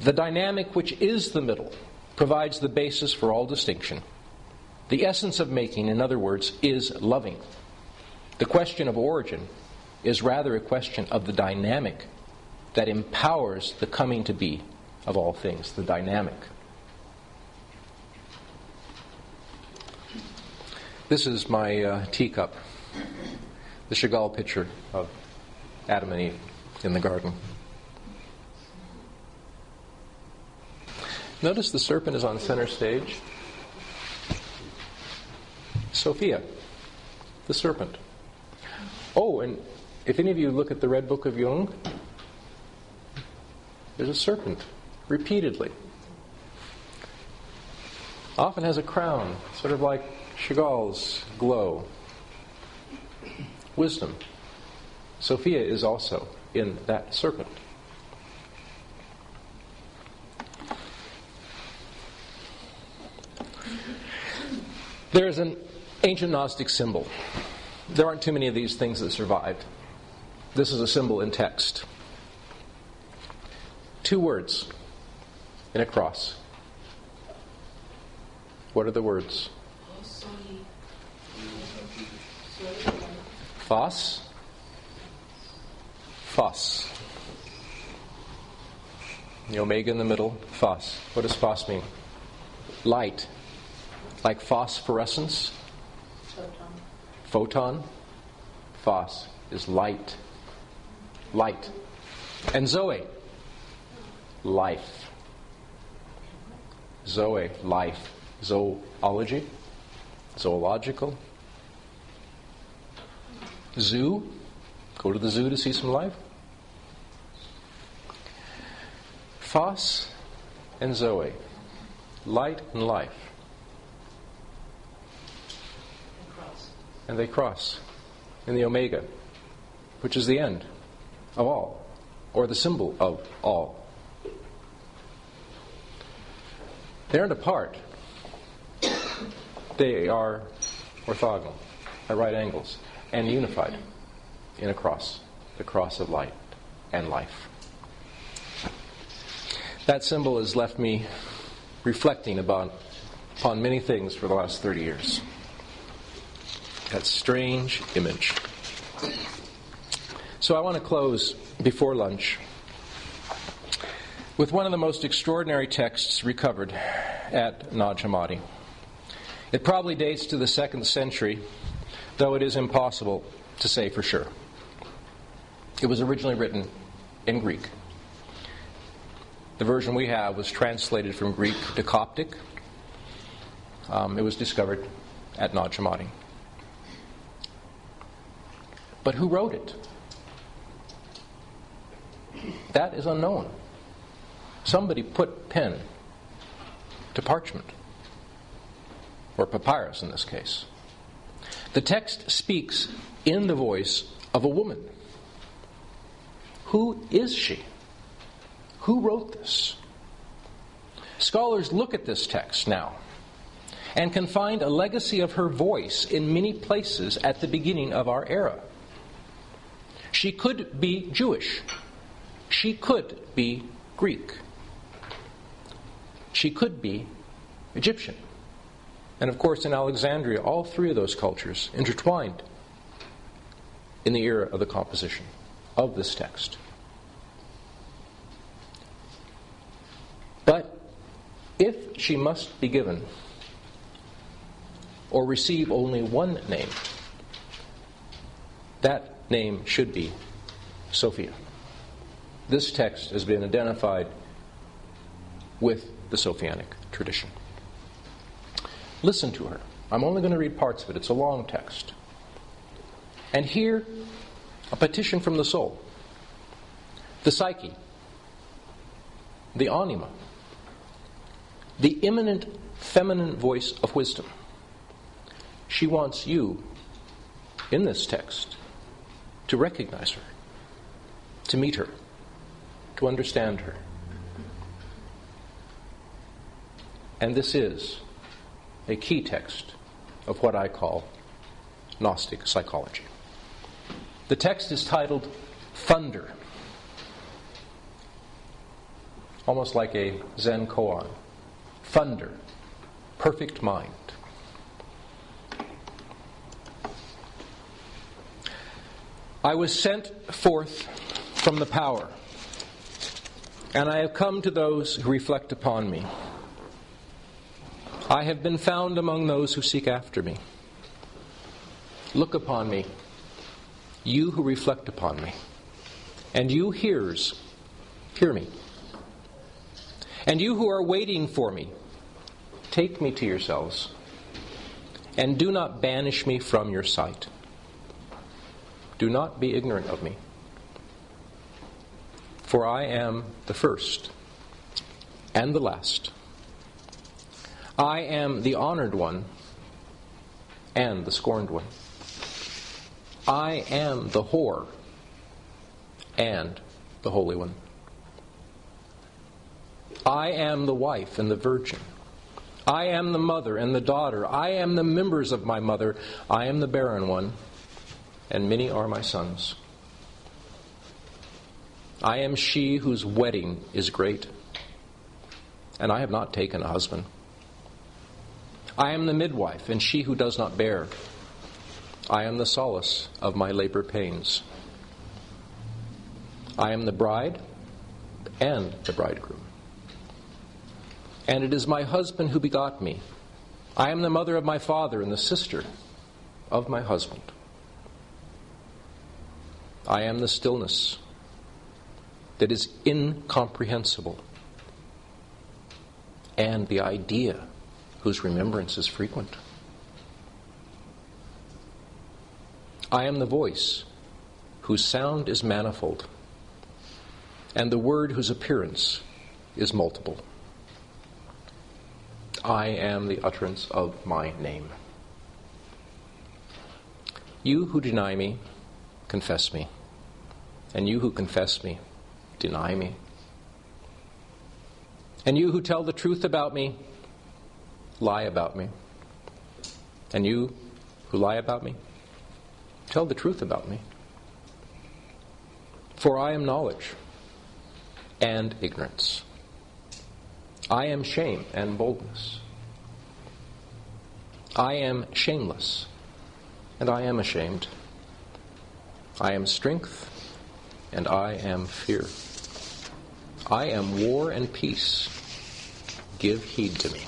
the dynamic which is the middle, provides the basis for all distinction. The essence of making, in other words, is loving. The question of origin is rather a question of the dynamic that empowers the coming to be of all things, the dynamic. This is my teacup, the Chagall picture of Adam and Eve in the garden. Notice the serpent is on center stage. Sophia, the serpent. Oh, and if any of you look at the Red Book of Jung, there's a serpent, repeatedly. Often has a crown, sort of like Chagall's glow. Wisdom. Sophia is also in that serpent. There is an ancient Gnostic symbol. There aren't too many of these things that survived. This is a symbol in text. 2 words in a cross. What are the words? Phos. Phos. The omega in the middle, phos. What does phos mean? Light. Like phosphorescence. Photon. Phos is light. Light. And Zoe. Life. Zoe, life. Zoology. Zoological. Zoo. Go to the zoo to see some life. Phos and Zoe. Light and life. And they cross in the omega, which is the end of all, or the symbol of all. They aren't apart. They are orthogonal, at right angles, and unified in a cross, the cross of light and life. That symbol has left me reflecting upon many things for the last 30 years. That strange image. So I want to close before lunch with one of the most extraordinary texts recovered at Nag Hammadi. It probably dates to the 2nd century, though it is impossible to say for sure. It was originally written in Greek. The version we have was translated from Greek to Coptic. It was discovered at Nag Hammadi. But who wrote it? That is unknown. Somebody put pen to parchment, or papyrus in this case. The text speaks in the voice of a woman. Who is she? Who wrote this? Scholars look at this text now and can find a legacy of her voice in many places at the beginning of our era. She could be Jewish. She could be Greek. She could be Egyptian. And of course in Alexandria, all 3 of those cultures intertwined in the era of the composition of this text. But if she must be given or receive only one name, that name should be Sophia. This text has been identified with the Sophianic tradition. Listen to her. I'm only going to read parts of it. It's a long text. And hear a petition from the soul, the psyche, the anima, the immanent feminine voice of wisdom. She wants you, in this text, to recognize her, to meet her, to understand her, And this is a key text of what I call gnostic psychology. The text is titled Thunder, almost like a Zen koan. Thunder, perfect mind. I was sent forth from the power, and I have come to those who reflect upon me. I have been found among those who seek after me. Look upon me, you who reflect upon me, and you hearers, hear me. And you who are waiting for me, take me to yourselves, and do not banish me from your sight. Do not be ignorant of me, for I am the first and the last. I am the honored one and the scorned one. I am the whore and the holy one. I am the wife and the virgin. I am the mother and the daughter. I am the members of my mother. I am the barren one, and many are my sons. I am she whose wedding is great, and I have not taken a husband. I am the midwife, and she who does not bear. I am the solace of my labor pains. I am the bride and the bridegroom. And it is my husband who begot me. I am the mother of my father and the sister of my husband. I am the stillness that is incomprehensible, and the idea whose remembrance is frequent. I am the voice whose sound is manifold, and the word whose appearance is multiple. I am the utterance of my name. You who deny me, confess me, and you who confess me, deny me. And you who tell the truth about me, lie about me. And you who lie about me, tell the truth about me. For I am knowledge and ignorance. I am shame and boldness. I am shameless, and I am ashamed. I am strength, and I am fear. I am war and peace. Give heed to me.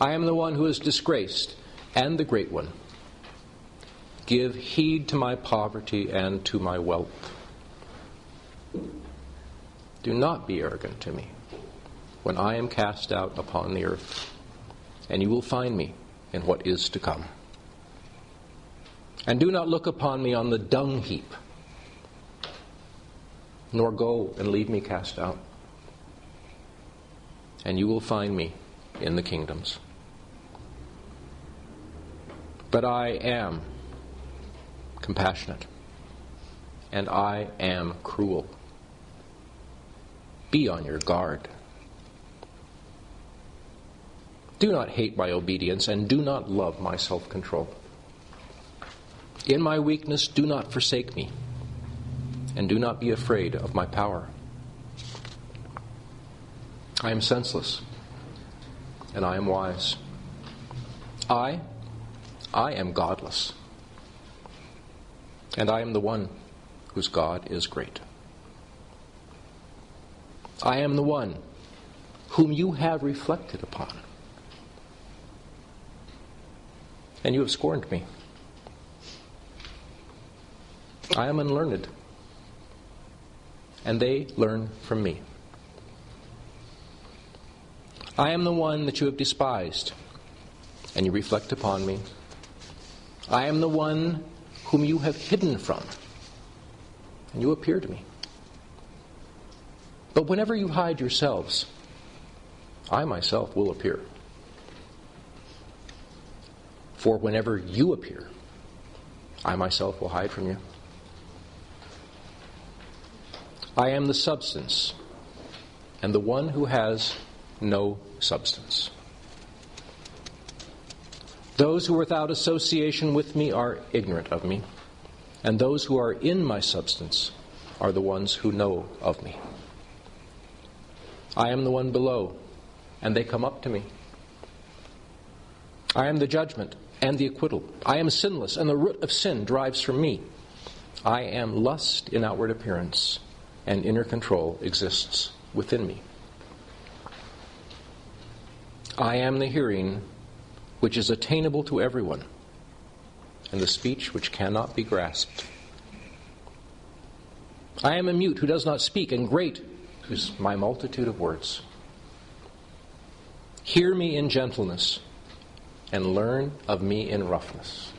I am the one who is disgraced, and the great one. Give heed to my poverty and to my wealth. Do not be arrogant to me when I am cast out upon the earth, and you will find me in what is to come. And do not look upon me on the dung heap, nor go and leave me cast out, and you will find me in the kingdoms. But I am compassionate, and I am cruel. Be on your guard. Do not hate my obedience, and do not love my self-control. In my weakness, do not forsake me, and do not be afraid of my power. I am senseless, and I am wise. I am godless, and I am the one whose God is great. I am the one whom you have reflected upon, and you have scorned me. I am unlearned, and they learn from me. I am the one that you have despised, and you reflect upon me. I am the one whom you have hidden from, and you appear to me. But whenever you hide yourselves, I myself will appear. For whenever you appear, I myself will hide from you. I am the substance, and the one who has no substance. Those who are without association with me are ignorant of me, and those who are in my substance are the ones who know of me. I am the one below, and they come up to me. I am the judgment and the acquittal. I am sinless, and the root of sin drives from me. I am lust in outward appearance, and inner control exists within me. I am the hearing which is attainable to everyone, and the speech which cannot be grasped. I am a mute who does not speak, and great is my multitude of words. Hear me in gentleness, and learn of me in roughness.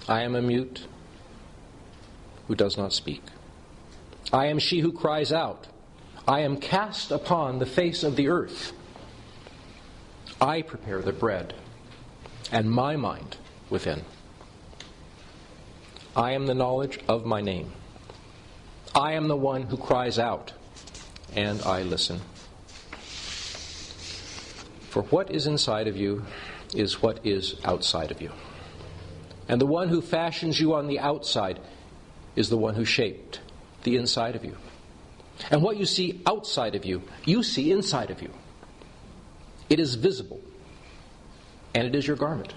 I am a mute who does not speak. I am she who cries out. I am cast upon the face of the earth. I prepare the bread, and my mind within. I am the knowledge of my name. I am the one who cries out, and I listen. For what is inside of you is what is outside of you. And the one who fashions you on the outside is the one who shaped the inside of you. And what you see outside of you, you see inside of you. It is visible, and it is your garment.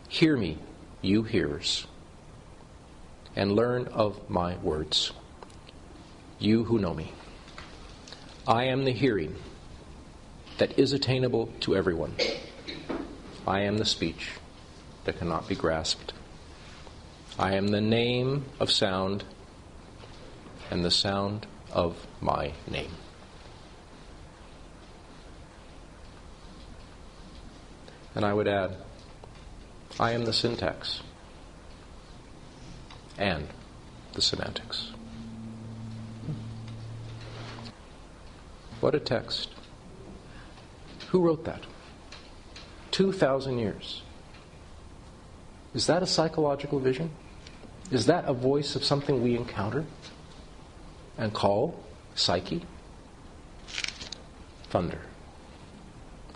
Hear me, you hearers, and learn of my words, you who know me. I am the hearing that is attainable to everyone. I am the speech that cannot be grasped. I am the name of sound and the sound of my name. And I would add, I am the syntax and the semantics. What a text. Who wrote that? 2,000 years. Is that a psychological vision? Is that a voice of something we encounter and call psyche? Thunder.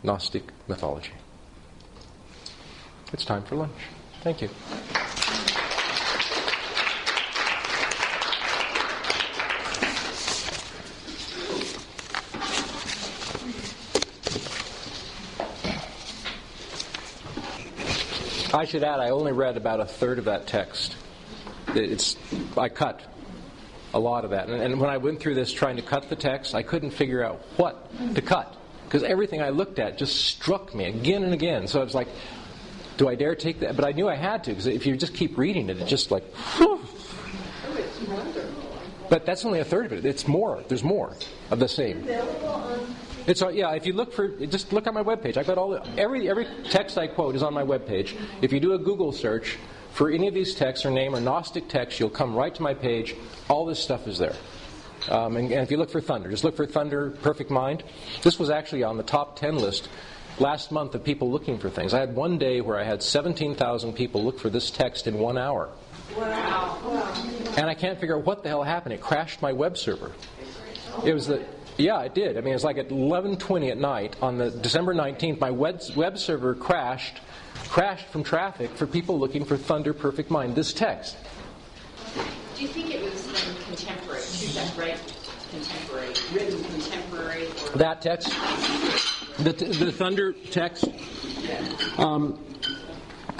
Gnostic mythology. It's time for lunch. Thank you. I should add, I only read about a third of that text. I cut a lot of that. And when I went through this trying to cut the text, I couldn't figure out what to cut. Because everything I looked at just struck me again and again. So I was like, do I dare take that? But I knew I had to, because if you just keep reading it, it's just like, whew. But that's only a third of it. It's more. There's more of the same. It's if you look just look at my webpage. I got every text I quote is on my webpage. If you do a Google search for any of these texts or name or Gnostic text, you'll come right to my page. All this stuff is there. And if you look for thunder, just look for thunder, perfect mind. This was actually on the top 10 list last month of people looking for things. I had one day where I had 17,000 people look for this text in 1 hour. Wow. And I can't figure out what the hell happened. It crashed my web server. It was Yeah, it did. I mean, it was like at 11:20 at night on the December 19th, my web server crashed from traffic for people looking for Thunder Perfect Mind, this text. Do you think it was contemporary? Is that right? Contemporary, written contemporary? Or that text? The Thunder text?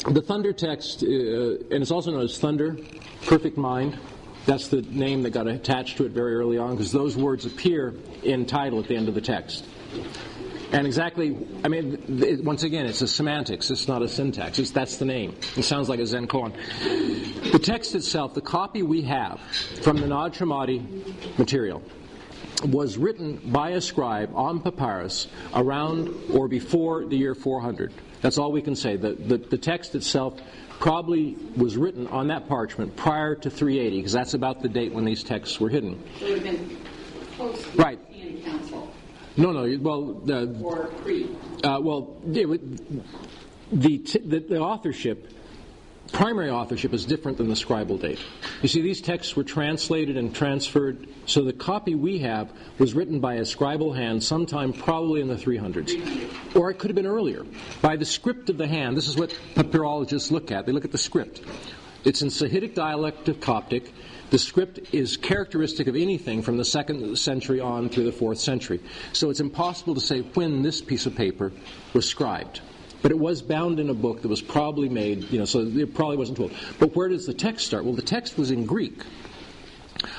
The Thunder text, and it's also known as Thunder Perfect Mind. That's the name that got attached to it very early on, because those words appear in title at the end of the text. And once again, it's a semantics. It's not a syntax. That's the name. It sounds like a Zen koan. The text itself, the copy we have from the Nag Hammadi material, was written by a scribe on papyrus around or before the year 400. That's all we can say. The text itself probably was written on that parchment prior to 380, because that's about the date when these texts were hidden. So it would have been post right. Council. No. Well, or pre. The authorship primary authorship is different than the scribal date. You see, these texts were translated and transferred, so the copy we have was written by a scribal hand sometime probably in the 300s. Or it could have been earlier. By the script of the hand, this is what papyrologists look at. They look at the script. It's in Sahidic dialect of Coptic. The script is characteristic of anything from the 2nd century on through the 4th century. So it's impossible to say when this piece of paper was scribed. But it was bound in a book that was probably made, so it probably wasn't told. But where does the text start? Well, the text was in Greek.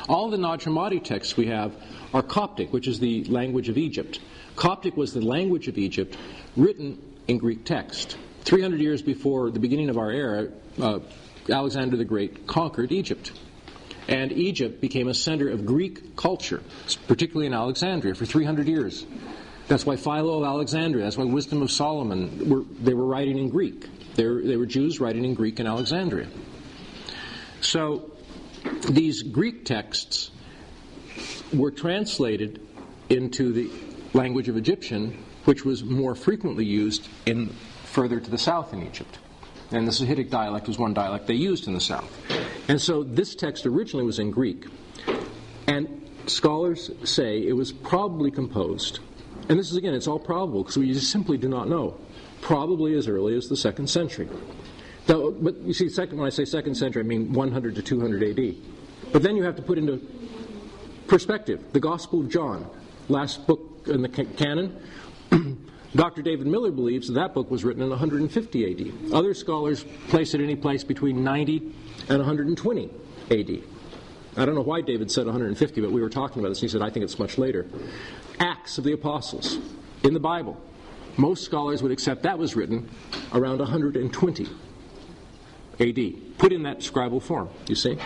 All the Nag Hammadi texts we have are Coptic, which is the language of Egypt. Coptic was the language of Egypt written in Greek text. 300 years before the beginning of our era, Alexander the Great conquered Egypt. And Egypt became a center of Greek culture, particularly in Alexandria, for 300 years. That's why Philo of Alexandria, that's why Wisdom of Solomon, they were writing in Greek. They were Jews writing in Greek in Alexandria. So these Greek texts were translated into the language of Egyptian, which was more frequently used further to the south in Egypt. And the Sahidic dialect was one dialect they used in the south. And so this text originally was in Greek. And scholars say it was probably composed, and this is, again, it's all probable because we just simply do not know, probably as early as the 2nd century. Now, but you see, when I say 2nd century, I mean 100 to 200 AD. But then you have to put into perspective the Gospel of John, last book in the canon. Dr. David Miller believes that book was written in 150 AD. Other scholars place it any place between 90 and 120 AD. I don't know why David said 150, but we were talking about this, and he said, I think it's much later. Acts of the Apostles in the Bible. Most scholars would accept that was written around 120 AD. Put in that scribal form, you see?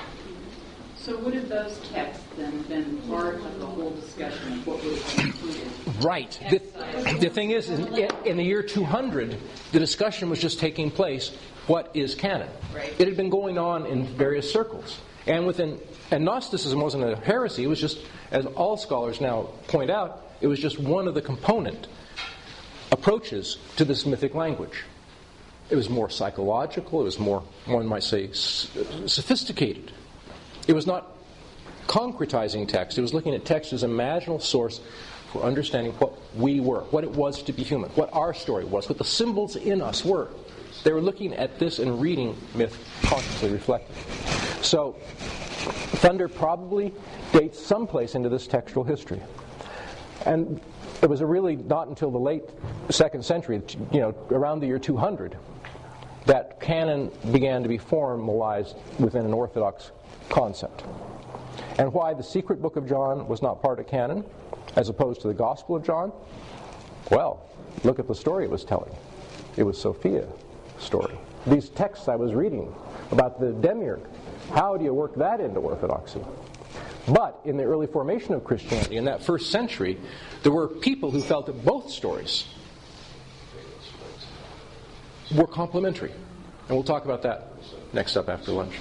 So would have those texts then been part of the whole discussion of what was included? Right. The thing is, in the year 200, the discussion was just taking place, what is canon? Right. It had been going on in various circles. And Gnosticism wasn't a heresy, it was just, as all scholars now point out, it was just one of the component approaches to this mythic language. It was more psychological, it was more, one might say, sophisticated. It was not concretizing text, it was looking at text as an imaginal source for understanding what we were, what it was to be human, what our story was, what the symbols in us were. They were looking at this and reading myth consciously reflected. So, thunder probably dates someplace into this textual history. And it was really not until the late 2nd century, around the year 200, that canon began to be formalized within an Orthodox concept. And why the secret book of John was not part of canon, as opposed to the Gospel of John? Well, look at the story it was telling. It was Sophia's story. These texts I was reading about the demiurge, how do you work that into orthodoxy? But in the early formation of Christianity, in that 1st century, there were people who felt that both stories were complementary. And we'll talk about that next up after lunch.